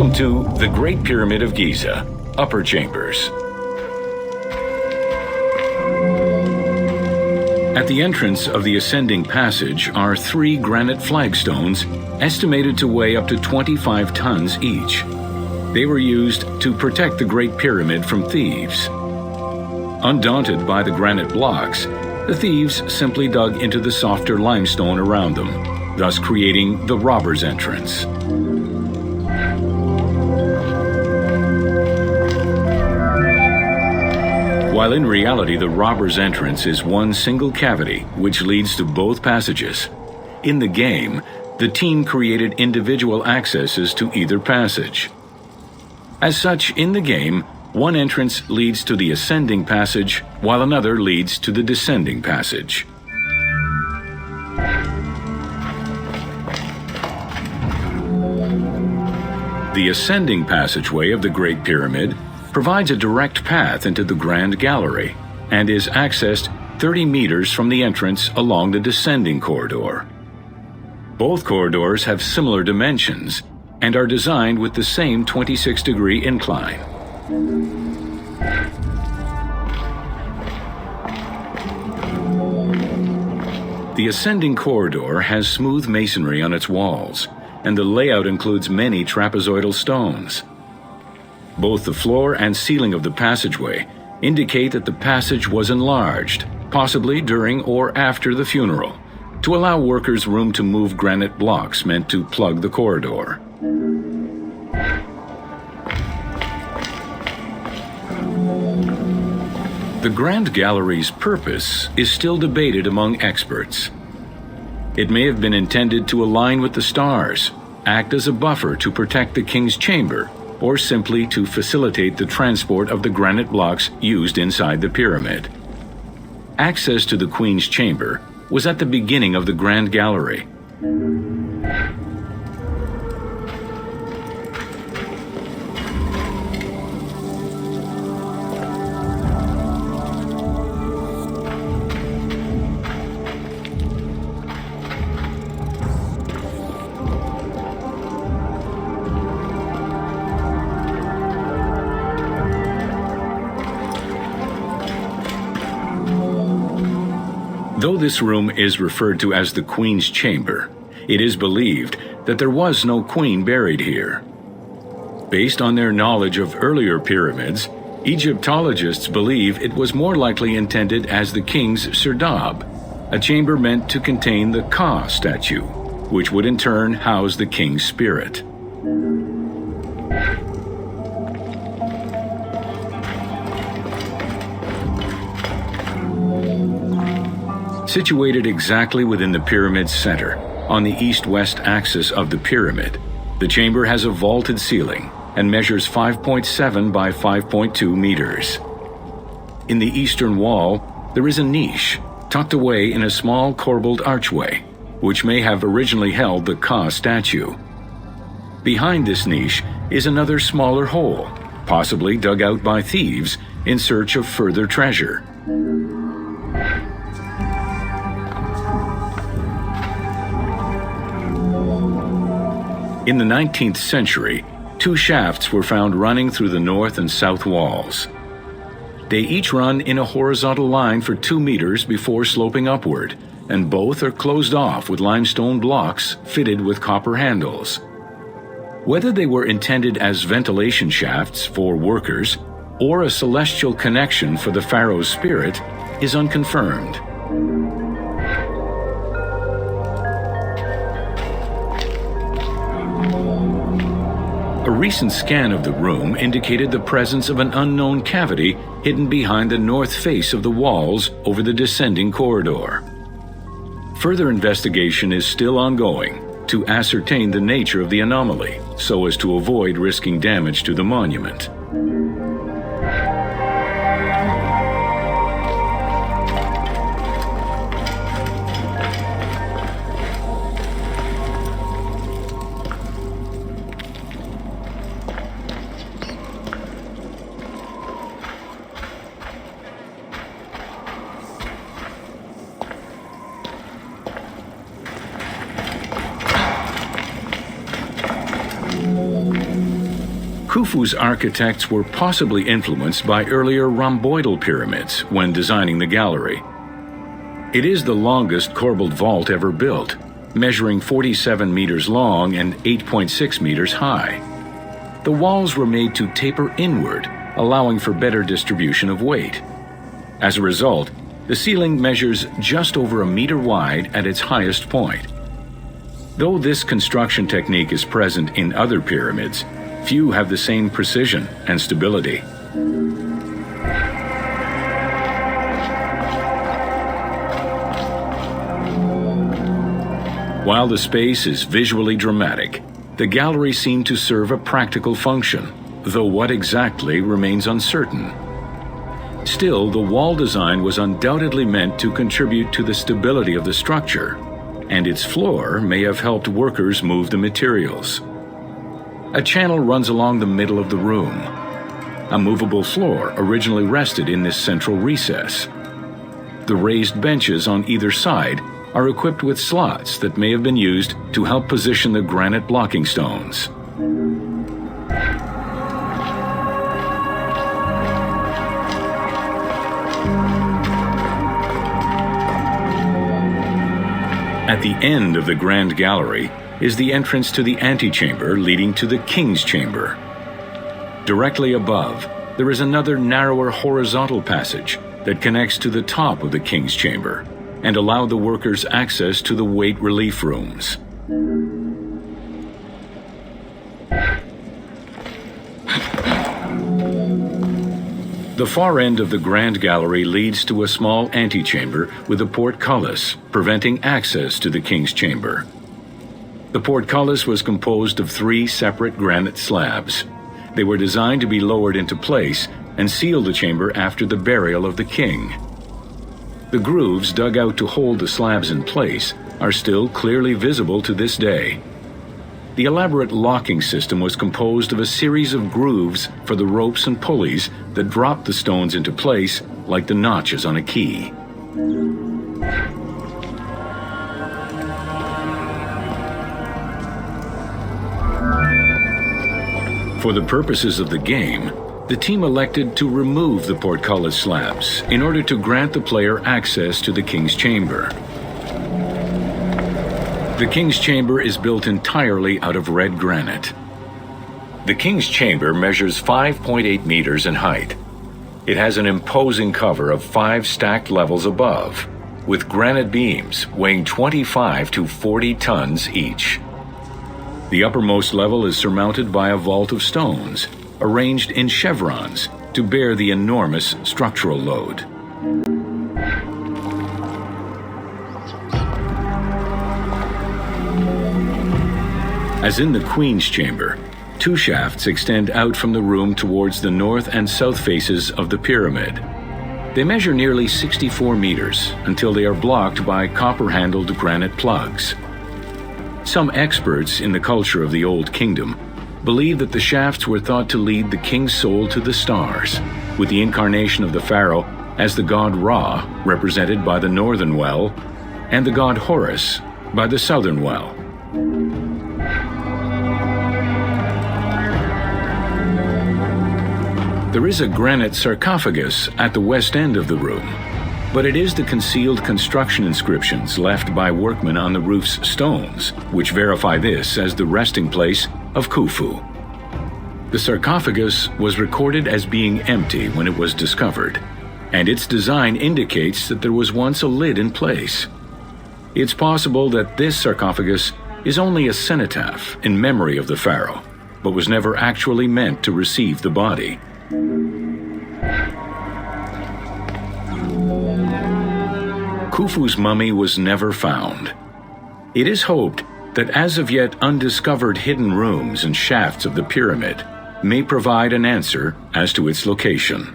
Welcome to the Great Pyramid of Gizeh, Upper Chambers. At the entrance of the ascending passage are 3 granite flagstones estimated to weigh up to 25 tons each. They were used to protect the Great Pyramid from thieves. Undaunted by the granite blocks, the thieves simply dug into the softer limestone around them, thus creating the robber's entrance. While in reality the robber's entrance is one single cavity which leads to both passages. In the game, the team created individual accesses to either passage. As such, in the game, one entrance leads to the ascending passage, while another leads to the descending passage. The ascending passageway of the Great Pyramid provides a direct path into the Grand Gallery and is accessed 30 meters from the entrance along the descending corridor. Both corridors have similar dimensions and are designed with the same 26-degree incline. The ascending corridor has smooth masonry on its walls, and the layout includes many trapezoidal stones. Both the floor and ceiling of the passageway indicate that the passage was enlarged, possibly during or after the funeral, to allow workers room to move granite blocks meant to plug the corridor. The Grand Gallery's purpose is still debated among experts. It may have been intended to align with the stars, act as a buffer to protect the king's chamber, or simply to facilitate the transport of the granite blocks used inside the pyramid. Access to the Queen's chamber was at the beginning of the Grand Gallery. Though this room is referred to as the Queen's Chamber, it is believed that there was no queen buried here. Based on their knowledge of earlier pyramids, Egyptologists believe it was more likely intended as the king's serdab, a chamber meant to contain the Ka statue, which would in turn house the king's spirit. Situated exactly within the pyramid's center, on the east-west axis of the pyramid, the chamber has a vaulted ceiling and measures 5.7 by 5.2 meters. In the eastern wall, there is a niche tucked away in a small corbelled archway, which may have originally held the Ka statue. Behind this niche is another smaller hole, possibly dug out by thieves in search of further treasure. In the 19th century, 2 shafts were found running through the north and south walls. They each run in a horizontal line for 2 meters before sloping upward, and both are closed off with limestone blocks fitted with copper handles. Whether they were intended as ventilation shafts for workers or a celestial connection for the pharaoh's spirit is unconfirmed. A recent scan of the room indicated the presence of an unknown cavity hidden behind the north face of the walls over the descending corridor. Further investigation is still ongoing to ascertain the nature of the anomaly so as to avoid risking damage to the monument. Thank you. Khufu's architects were possibly influenced by earlier rhomboidal pyramids when designing the gallery. It is the longest corbelled vault ever built, measuring 47 meters long and 8.6 meters high. The walls were made to taper inward, allowing for better distribution of weight. As a result, the ceiling measures just over a meter wide at its highest point. Though this construction technique is present in other pyramids, few have the same precision and stability. While the space is visually dramatic, the gallery seemed to serve a practical function, though what exactly remains uncertain. Still, the wall design was undoubtedly meant to contribute to the stability of the structure, and its floor may have helped workers move the materials. A channel runs along the middle of the room. A movable floor originally rested in this central recess. The raised benches on either side are equipped with slots that may have been used to help position the granite blocking stones. At the end of the Grand Gallery is the entrance to the antechamber leading to the King's Chamber. Directly above, there is another narrower horizontal passage that connects to the top of the King's Chamber and allowed the workers access to the weight relief rooms. The far end of the Grand Gallery leads to a small antechamber with a portcullis, preventing access to the King's Chamber. The portcullis was composed of 3 separate granite slabs. They were designed to be lowered into place and seal the chamber after the burial of the king. The grooves dug out to hold the slabs in place are still clearly visible to this day. The elaborate locking system was composed of a series of grooves for the ropes and pulleys that dropped the stones into place like the notches on a key. For the purposes of the game, the team elected to remove the portcullis slabs in order to grant the player access to the King's Chamber. The King's Chamber is built entirely out of red granite. The King's Chamber measures 5.8 meters in height. It has an imposing cover of 5 stacked levels above, with granite beams weighing 25 to 40 tons each. The uppermost level is surmounted by a vault of stones, arranged in chevrons to bear the enormous structural load. As in the Queen's Chamber, 2 shafts extend out from the room towards the north and south faces of the pyramid. They measure nearly 64 meters until they are blocked by copper-handled granite plugs. Some experts in the culture of the Old Kingdom believe that the shafts were thought to lead the king's soul to the stars, with the incarnation of the pharaoh as the god Ra, represented by the northern well, and the god Horus by the southern well. There is a granite sarcophagus at the west end of the room, but it is the concealed construction inscriptions left by workmen on the roof's stones which verify this as the resting place of Khufu. The sarcophagus was recorded as being empty when it was discovered, and its design indicates that there was once a lid in place. It's possible that this sarcophagus is only a cenotaph in memory of the pharaoh, but was never actually meant to receive the body. Khufu's mummy was never found. It is hoped that as of yet undiscovered hidden rooms and shafts of the pyramid may provide an answer as to its location.